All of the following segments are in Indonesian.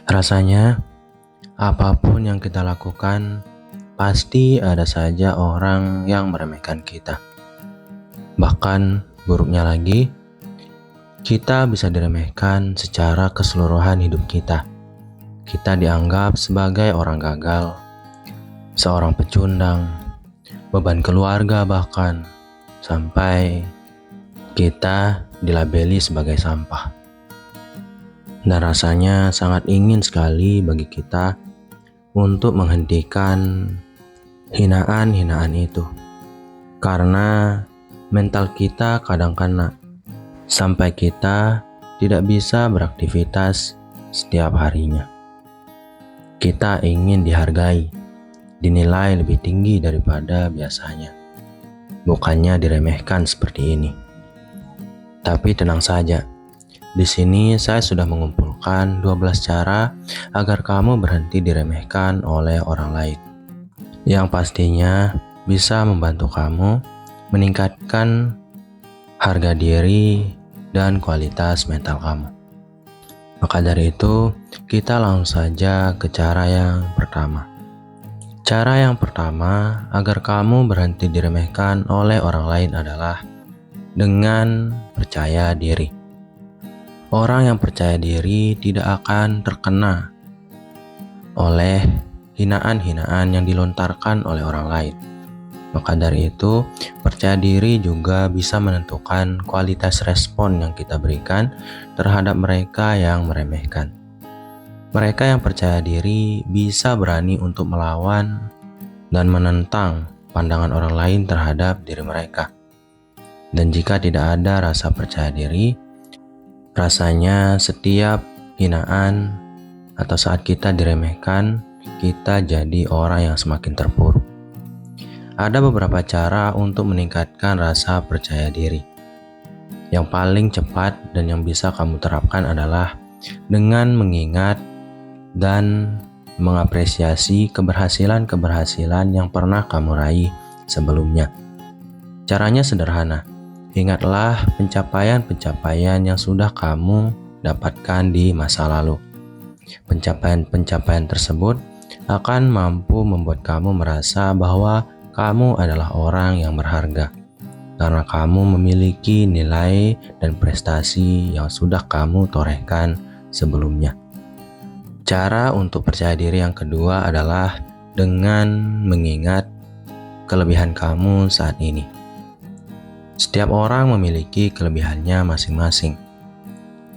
Rasanya, apapun yang kita lakukan, pasti ada saja orang yang meremehkan kita. Bahkan, buruknya lagi, kita bisa diremehkan secara keseluruhan hidup kita. Kita dianggap sebagai orang gagal, seorang pecundang, beban keluarga bahkan, sampai kita dilabeli sebagai sampah. Dan rasanya sangat ingin sekali bagi kita untuk menghentikan hinaan-hinaan itu. Karena mental kita kadang kena, sampai kita tidak bisa beraktivitas setiap harinya. Kita ingin dihargai, dinilai lebih tinggi daripada biasanya. Bukannya diremehkan seperti ini. Tapi tenang saja. Di sini saya sudah mengumpulkan 12 cara agar kamu berhenti diremehkan oleh orang lain. Yang pastinya bisa membantu kamu meningkatkan harga diri dan kualitas mental kamu. Maka dari itu, kita langsung saja ke cara yang pertama. Cara yang pertama agar kamu berhenti diremehkan oleh orang lain adalah dengan percaya diri. Orang yang percaya diri tidak akan terkena oleh hinaan-hinaan yang dilontarkan oleh orang lain. Maka dari itu, percaya diri juga bisa menentukan kualitas respon yang kita berikan terhadap mereka yang meremehkan. Mereka yang percaya diri bisa berani untuk melawan dan menentang pandangan orang lain terhadap diri mereka. Dan jika tidak ada rasa percaya diri, rasanya setiap hinaan atau saat kita diremehkan, kita jadi orang yang semakin terpuruk. Ada beberapa cara untuk meningkatkan rasa percaya diri. Yang paling cepat dan yang bisa kamu terapkan adalah dengan mengingat dan mengapresiasi keberhasilan-keberhasilan yang pernah kamu raih sebelumnya. Caranya sederhana. Ingatlah pencapaian-pencapaian yang sudah kamu dapatkan di masa lalu. Pencapaian-pencapaian tersebut akan mampu membuat kamu merasa bahwa kamu adalah orang yang berharga, karena kamu memiliki nilai dan prestasi yang sudah kamu torehkan sebelumnya. Cara untuk percaya diri yang kedua adalah dengan mengingat kelebihan kamu saat ini. Setiap orang memiliki kelebihannya masing-masing.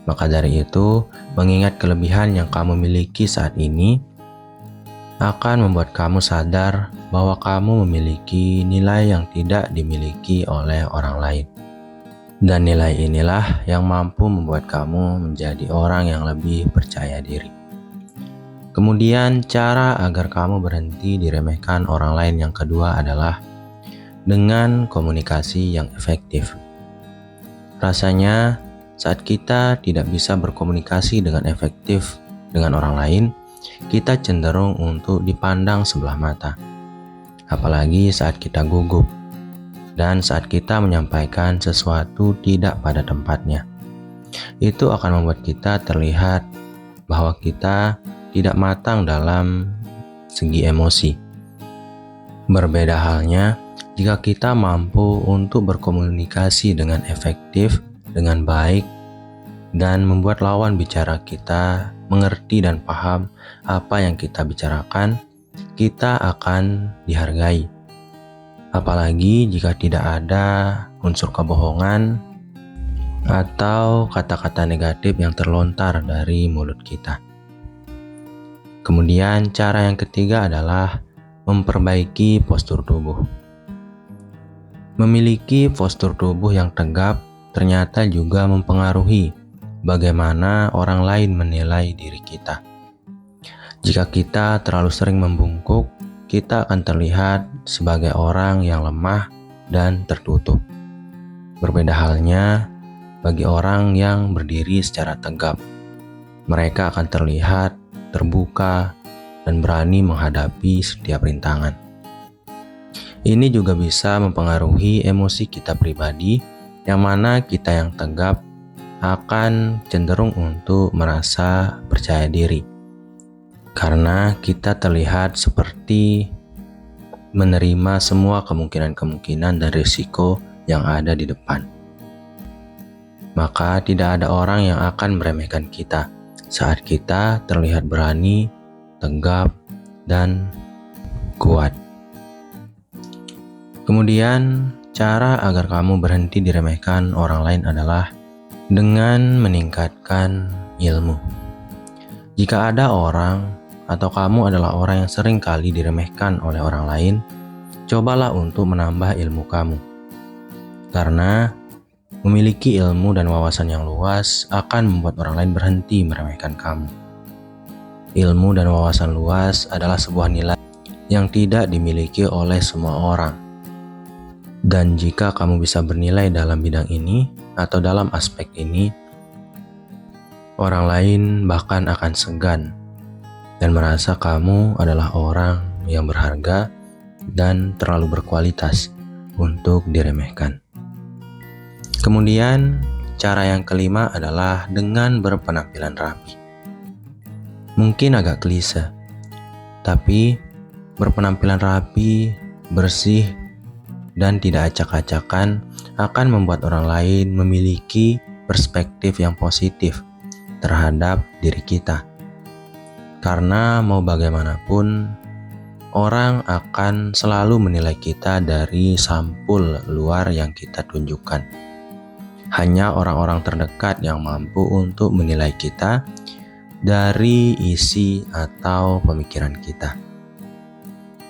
Maka dari itu, mengingat kelebihan yang kamu miliki saat ini akan membuat kamu sadar bahwa kamu memiliki nilai yang tidak dimiliki oleh orang lain. Dan nilai inilah yang mampu membuat kamu menjadi orang yang lebih percaya diri. Kemudian, cara agar kamu berhenti diremehkan orang lain yang kedua adalah dengan komunikasi yang efektif. Rasanya, saat kita tidak bisa berkomunikasi dengan efektif dengan orang lain, kita cenderung untuk dipandang sebelah mata. Apalagi saat kita gugup dan saat kita menyampaikan sesuatu tidak pada tempatnya. Itu akan membuat kita terlihat bahwa kita tidak matang dalam segi emosi. Berbeda halnya jika kita mampu untuk berkomunikasi dengan efektif, dengan baik, dan membuat lawan bicara kita mengerti dan paham apa yang kita bicarakan, kita akan dihargai. Apalagi jika tidak ada unsur kebohongan atau kata-kata negatif yang terlontar dari mulut kita. Kemudian cara yang ketiga adalah memperbaiki postur tubuh. Memiliki postur tubuh yang tegap ternyata juga mempengaruhi bagaimana orang lain menilai diri kita. Jika kita terlalu sering membungkuk, kita akan terlihat sebagai orang yang lemah dan tertutup. Berbeda halnya bagi orang yang berdiri secara tegap. Mereka akan terlihat terbuka dan berani menghadapi setiap rintangan. Ini juga bisa mempengaruhi emosi kita pribadi, yang mana kita yang tegap akan cenderung untuk merasa percaya diri. karena kita terlihat seperti menerima semua kemungkinan-kemungkinan dan risiko yang ada di depan. Maka tidak ada orang yang akan meremehkan kita saat kita terlihat berani, tegap, dan kuat. Kemudian, cara agar kamu berhenti diremehkan orang lain adalah dengan meningkatkan ilmu. Jika ada orang atau kamu adalah orang yang sering kali diremehkan oleh orang lain, cobalah untuk menambah ilmu kamu. Karena memiliki ilmu dan wawasan yang luas akan membuat orang lain berhenti meremehkan kamu. Ilmu dan wawasan luas adalah sebuah nilai yang tidak dimiliki oleh semua orang. Dan jika kamu bisa bernilai dalam bidang ini atau dalam aspek ini, orang lain bahkan akan segan dan merasa kamu adalah orang yang berharga dan terlalu berkualitas untuk diremehkan. Kemudian, cara yang kelima adalah dengan berpenampilan rapi. Mungkin agak klise, tapi berpenampilan rapi, bersih, dan tidak acak-acakan akan membuat orang lain memiliki perspektif yang positif terhadap diri kita. Karena mau bagaimanapun, orang akan selalu menilai kita dari sampul luar yang kita tunjukkan. Hanya orang-orang terdekat yang mampu untuk menilai kita dari isi atau pemikiran kita.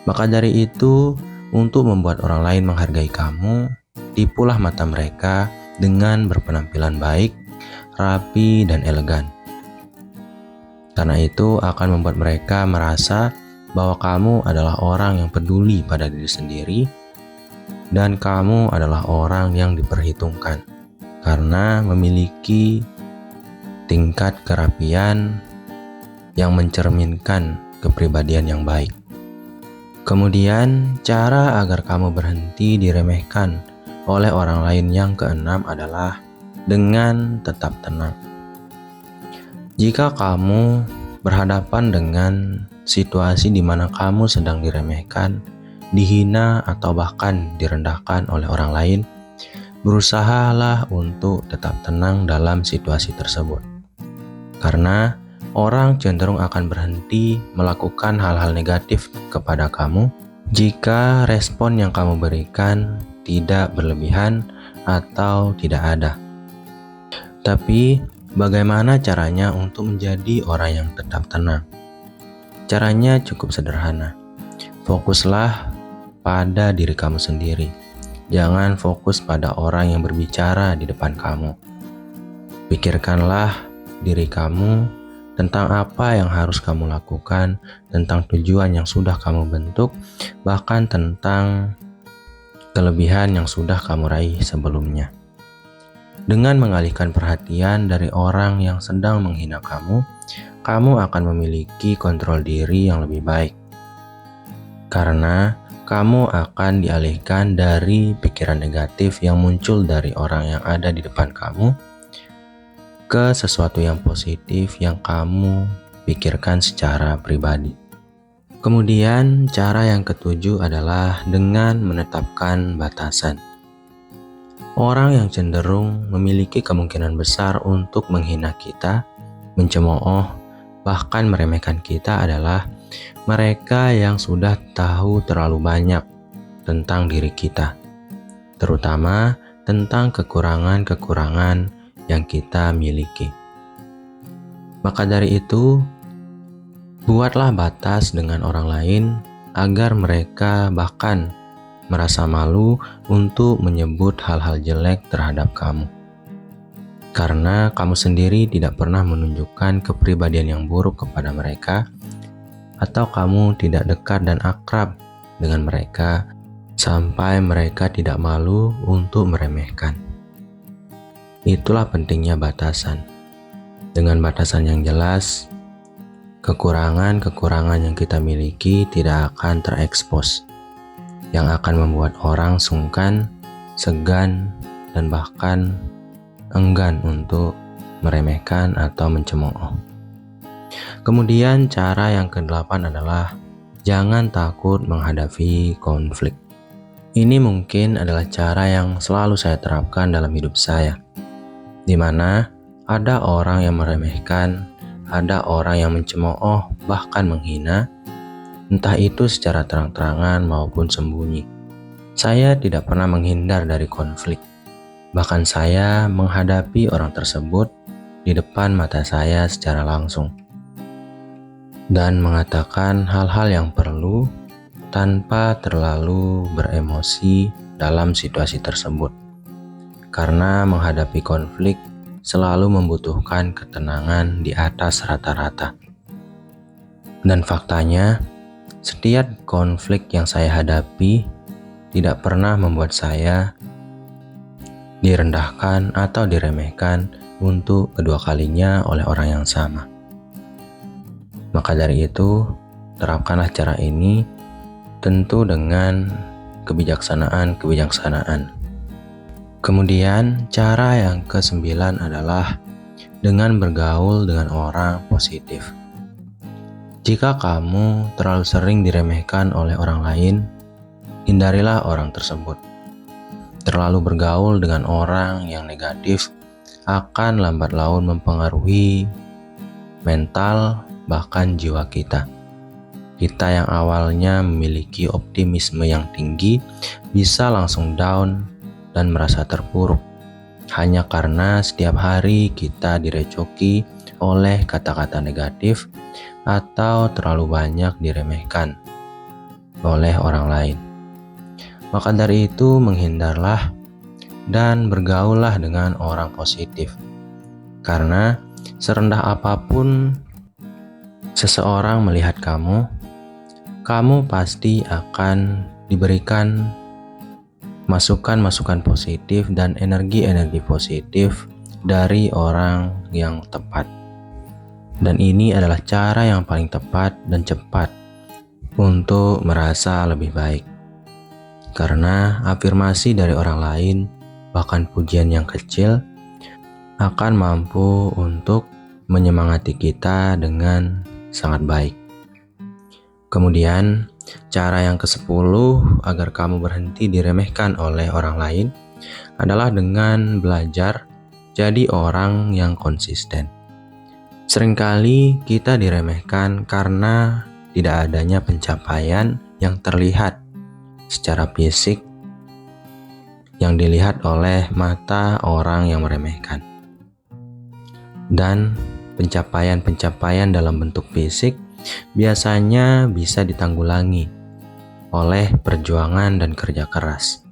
Maka dari itu, untuk membuat orang lain menghargai kamu, tipulah mata mereka dengan berpenampilan baik, rapi, dan elegan. Karena itu akan membuat mereka merasa bahwa kamu adalah orang yang peduli pada diri sendiri dan kamu adalah orang yang diperhitungkan karena memiliki tingkat kerapian yang mencerminkan kepribadian yang baik. Kemudian, cara agar kamu berhenti diremehkan oleh orang lain yang keenam adalah dengan tetap tenang. Jika kamu berhadapan dengan situasi di mana kamu sedang diremehkan, dihina, atau bahkan direndahkan oleh orang lain, berusahalah untuk tetap tenang dalam situasi tersebut. Karena orang cenderung akan berhenti melakukan hal-hal negatif kepada kamu jika respon yang kamu berikan tidak berlebihan atau tidak ada. Tapi, bagaimana caranya untuk menjadi orang yang tetap tenang? Caranya cukup sederhana. Fokuslah pada diri kamu sendiri. Jangan fokus pada orang yang berbicara di depan kamu. Pikirkanlah diri kamu tentang apa yang harus kamu lakukan, tentang tujuan yang sudah kamu bentuk, bahkan tentang kelebihan yang sudah kamu raih sebelumnya. Dengan mengalihkan perhatian dari orang yang sedang menghina kamu, kamu akan memiliki kontrol diri yang lebih baik. Karena kamu akan dialihkan dari pikiran negatif yang muncul dari orang yang ada di depan kamu ke sesuatu yang positif yang kamu pikirkan secara pribadi. Kemudian, cara yang ketujuh adalah dengan menetapkan batasan. Orang yang cenderung memiliki kemungkinan besar untuk menghina kita, mencemooh, bahkan meremehkan kita adalah mereka yang sudah tahu terlalu banyak tentang diri kita, terutama tentang kekurangan-kekurangan yang kita miliki. Maka dari itu, buatlah batas dengan orang lain agar mereka bahkan merasa malu untuk menyebut hal-hal jelek terhadap kamu. Karena kamu sendiri tidak pernah menunjukkan kepribadian yang buruk kepada mereka, atau kamu tidak dekat dan akrab dengan mereka sampai mereka tidak malu untuk meremehkan. Itulah pentingnya batasan. Dengan batasan yang jelas, kekurangan-kekurangan yang kita miliki tidak akan terekspos, yang akan membuat orang sungkan, segan, dan bahkan enggan untuk meremehkan atau mencemooh. Kemudian cara yang kedelapan adalah jangan takut menghadapi konflik. Ini mungkin adalah cara yang selalu saya terapkan dalam hidup saya, di mana ada orang yang meremehkan, ada orang yang mencemooh, bahkan menghina, entah itu secara terang-terangan maupun sembunyi. Saya tidak pernah menghindar dari konflik. Bahkan saya menghadapi orang tersebut di depan mata saya secara langsung dan mengatakan hal-hal yang perlu tanpa terlalu beremosi dalam situasi tersebut. Karena menghadapi konflik selalu membutuhkan ketenangan di atas rata-rata. Dan faktanya, setiap konflik yang saya hadapi tidak pernah membuat saya direndahkan atau diremehkan untuk kedua kalinya oleh orang yang sama. Maka dari itu, terapkanlah cara ini tentu dengan kebijaksanaan. Kemudian, cara yang ke-9 adalah dengan bergaul dengan orang positif. Jika kamu terlalu sering diremehkan oleh orang lain, hindarilah orang tersebut. Terlalu bergaul dengan orang yang negatif akan lambat laun mempengaruhi mental bahkan jiwa kita. Kita yang awalnya memiliki optimisme yang tinggi bisa langsung down dan merasa terpuruk hanya karena setiap hari kita direcoki oleh kata-kata negatif atau terlalu banyak diremehkan oleh orang lain. Maka dari itu menghindarlah dan bergaullah dengan orang positif. Karena serendah apapun seseorang melihat kamu pasti akan diberikan masukan-masukan positif dan energi-energi positif dari orang yang tepat. Dan ini adalah cara yang paling tepat dan cepat untuk merasa lebih baik. Karena afirmasi dari orang lain, bahkan pujian yang kecil, akan mampu untuk menyemangati kita dengan sangat baik. Kemudian, cara yang ke-10 agar kamu berhenti diremehkan oleh orang lain adalah dengan belajar jadi orang yang konsisten. Seringkali kita diremehkan karena tidak adanya pencapaian yang terlihat secara fisik yang dilihat oleh mata orang yang meremehkan. Dan pencapaian-pencapaian dalam bentuk fisik biasanya bisa ditanggulangi oleh perjuangan dan kerja keras.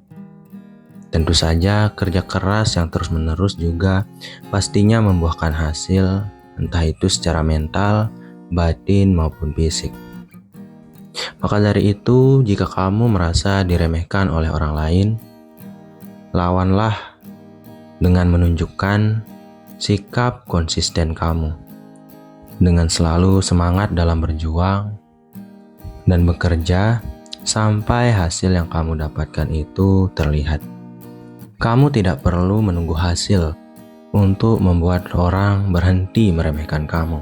Tentu saja kerja keras yang terus-menerus juga pastinya membuahkan hasil, entah itu secara mental, batin maupun fisik. Maka dari itu, jika kamu merasa diremehkan oleh orang lain, lawanlah dengan menunjukkan sikap konsisten kamu, dengan selalu semangat dalam berjuang dan bekerja sampai hasil yang kamu dapatkan itu terlihat. Kamu tidak perlu menunggu hasil untuk membuat orang berhenti meremehkan kamu.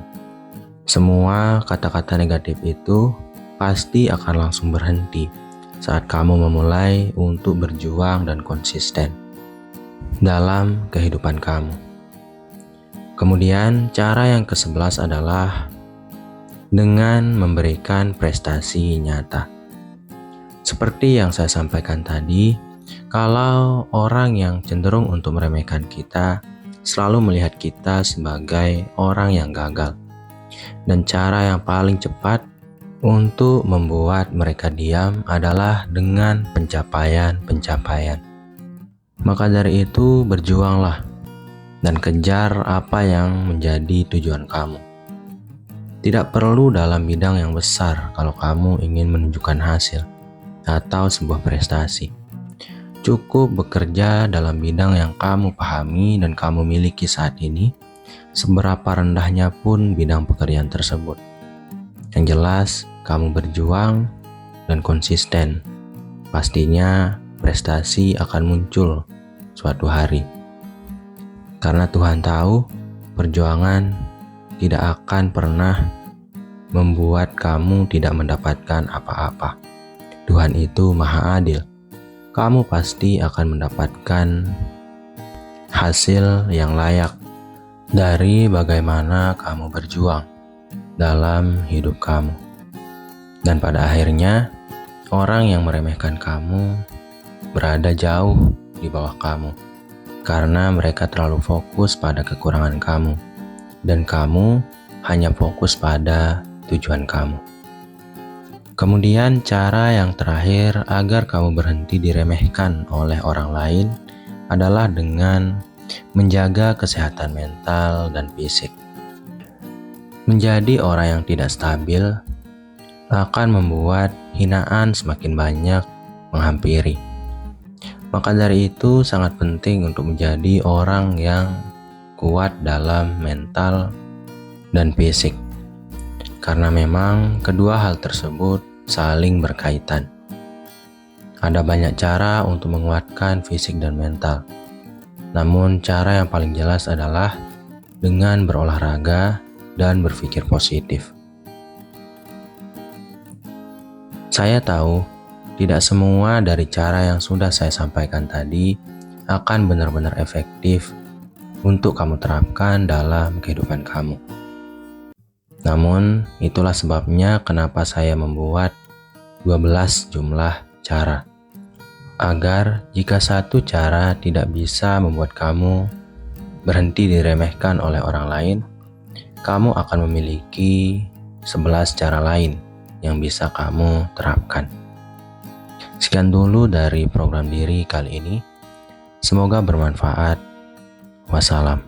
Semua kata-kata negatif itu pasti akan langsung berhenti saat kamu memulai untuk berjuang dan konsisten dalam kehidupan kamu. Kemudian cara yang ke-11 adalah dengan memberikan prestasi nyata. Seperti yang saya sampaikan tadi, kalau orang yang cenderung untuk meremehkan kita selalu melihat kita sebagai orang yang gagal. Dan cara yang paling cepat untuk membuat mereka diam adalah dengan pencapaian-pencapaian. Maka dari itu berjuanglah dan kejar apa yang menjadi tujuan kamu. Tidak perlu dalam bidang yang besar kalau kamu ingin menunjukkan hasil atau sebuah prestasi. Cukup bekerja dalam bidang yang kamu pahami dan kamu miliki saat ini, seberapa rendahnya pun bidang pekerjaan tersebut. Yang jelas, kamu berjuang dan konsisten. Pastinya prestasi akan muncul suatu hari. Karena Tuhan tahu perjuangan tidak akan pernah membuat kamu tidak mendapatkan apa-apa. Tuhan itu Maha Adil. Kamu pasti akan mendapatkan hasil yang layak dari bagaimana kamu berjuang dalam hidup kamu. Dan pada akhirnya, orang yang meremehkan kamu berada jauh di bawah kamu karena mereka terlalu fokus pada kekurangan kamu dan kamu hanya fokus pada tujuan kamu. Kemudian cara yang terakhir agar kamu berhenti diremehkan oleh orang lain adalah dengan menjaga kesehatan mental dan fisik. Menjadi orang yang tidak stabil akan membuat hinaan semakin banyak menghampiri. Maka dari itu sangat penting untuk menjadi orang yang kuat dalam mental dan fisik. Karena memang kedua hal tersebut saling berkaitan. Ada banyak cara untuk menguatkan fisik dan mental. Namun cara yang paling jelas adalah dengan berolahraga dan berpikir positif. Saya tahu tidak semua dari cara yang sudah saya sampaikan tadi akan benar-benar efektif untuk kamu terapkan dalam kehidupan kamu. Namun, itulah sebabnya kenapa saya membuat 12 jumlah cara. Agar jika satu cara tidak bisa membuat kamu berhenti diremehkan oleh orang lain, kamu akan memiliki 11 cara lain yang bisa kamu terapkan. Sekian dulu dari program diri kali ini. Semoga bermanfaat. Wassalam.